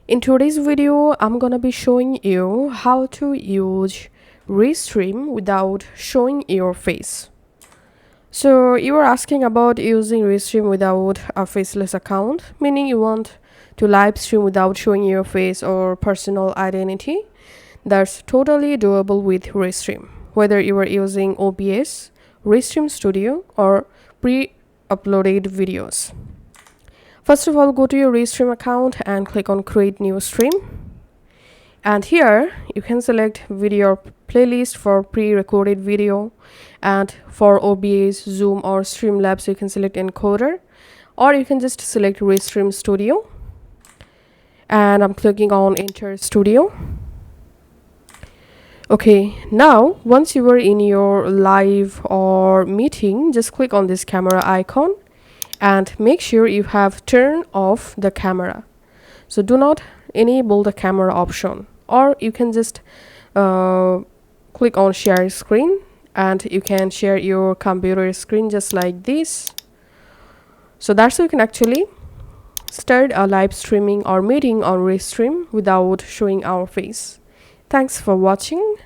In today's video, I'm gonna be showing you how to use restream without showing your face. So you were asking about using restream without a faceless account, meaning you want to live stream without showing your face or personal identity. That's totally doable with restream, whether you are using OBS, Restream Studio, or pre-uploaded videos. First of all, go to your Restream account and click on Create New Stream. And here you can select video playlist for pre-recorded video, and for OBS, Zoom, or Streamlabs you can select encoder, or you can just select Restream Studio. And I'm clicking on Enter Studio. Okay, now once you are in your live or meeting, just click on this camera icon and make sure you have turned off the camera. So do not enable the camera option, or you can just click on share screen and you can share your computer screen just like this. So that's how you can actually start a live streaming or meeting on Restream without showing our face. Thanks for watching.